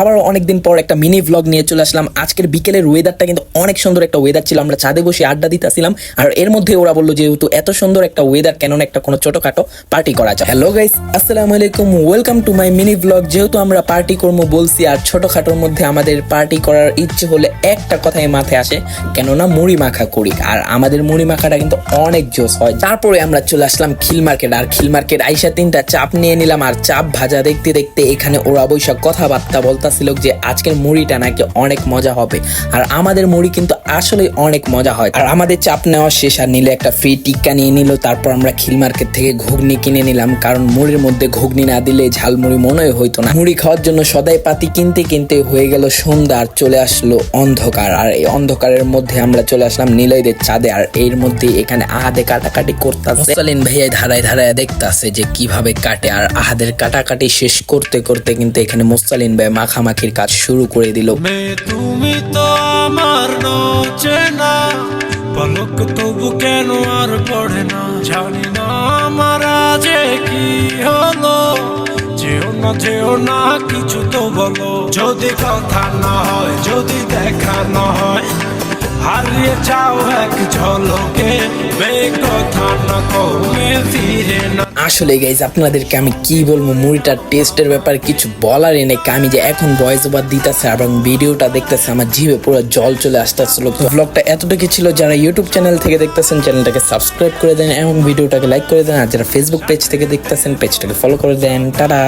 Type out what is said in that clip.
আবার অনেকদিন পর একটা মিনি ভ্লগ নিয়ে চলে আসলাম। আজকের বিকেলের ওয়েদারটা কিন্তু অনেক সুন্দর একটা ওয়েদার ছিল। আমরা ছাদে বসে আড্ডা দিতেছিলাম, আর এর মধ্যে ওরা বললো যেহেতু এত সুন্দর একটা ওয়েদার, কেন না একটা কোনো ছোটখাটো পার্টি করা যায়। হ্যালো গাইস, আসসালামু আলাইকুম, welcome to my mini vlog. যেহেতু আমরা পার্টি করবো বলছি, আর ছোটখাটোর মধ্যে আমাদের পার্টি করার ইচ্ছে হলে একটা কথাই মাথায় আসে, কেননা মুড়ি মাখা করি। আর আমাদের মুড়ি মাখাটা কিন্তু অনেক জোস হয়। তারপরে আমরা চলে আসলাম খিল মার্কেট, আর খিল মার্কেট আইসা তিনটা চাপ নিয়ে নিলাম। আর চাপ ভাজা দেখতে দেখতে এখানে ওরা বৈশাখ কথাবার্তা বলতাছিল যে আজকের মুড়িটা নাকি অনেক মজা হবে। আর আমাদের মুড়ি কিন্তু আসলে অনেক মজা হয়। আর আমাদের চাপ নেওয়া শেষ, আর নিলে একটা ফ্রি টিক্কা নিয়ে নিল। তারপর আমরা খিল মার্কেট থেকে ঘুগনি কিনে নিলাম, কারণ মুড়ির মধ্যে ঘুগনি না দিলে ঝালমুড়ি মনে হইতো না। মুড়ি খাওয়ার জন্য সদাই পাতি কিনতে কিনতে হয়ে গেল সন্ধ্যা, আর চলে আসলো অন্ধকার। আর এই অন্ধকারের মধ্যে আমরা চলে আসলাম নীলয়দের চাঁদে। আর এর মধ্যে এখানে আহাদে কাটাকাটি করতেছে। মুসালিন ভাইয়া ধারায় ধারায় দেখতাছে যে কিভাবে কাটে। আর আহাদের কাটাকাটি শেষ করতে করতে কিন্তু এখানে মুসালিন ভাই মাখামাখির কাজ শুরু করে দিল। তুমি তো আমার চেনা পলক, তবু কেন আর পড়ে না, জানি না আমার আজে কি হলো। যেও না কিছু তো বলো, যদি কথা না হয়, যদি দেখা না হয়, হারিয়ে যাও এক ঝলকে, কথা না কমে ফিরে না। আসলে গাইজ আপনাদেরকে আমি কি বলবো, মুড়িটার টেস্টের ব্যাপারে কিছু বলারই নেই। আমি যে এখন ভয়েস ওভার দিতেছে এবং ভিডিওটা দেখতেছে, আমার জিভে পুরো জল চলে আসতেছিল। ব্লগটা এতটুকু ছিল। যারা ইউটিউব চ্যানেল থেকে দেখতেছেন চ্যানেলটাকে সাবস্ক্রাইব করে দেন এবং ভিডিওটাকে লাইক করে দেন। আর যারা ফেসবুক পেজ থেকে দেখতেছেন পেজটাকে ফলো করে দেন। টাটা।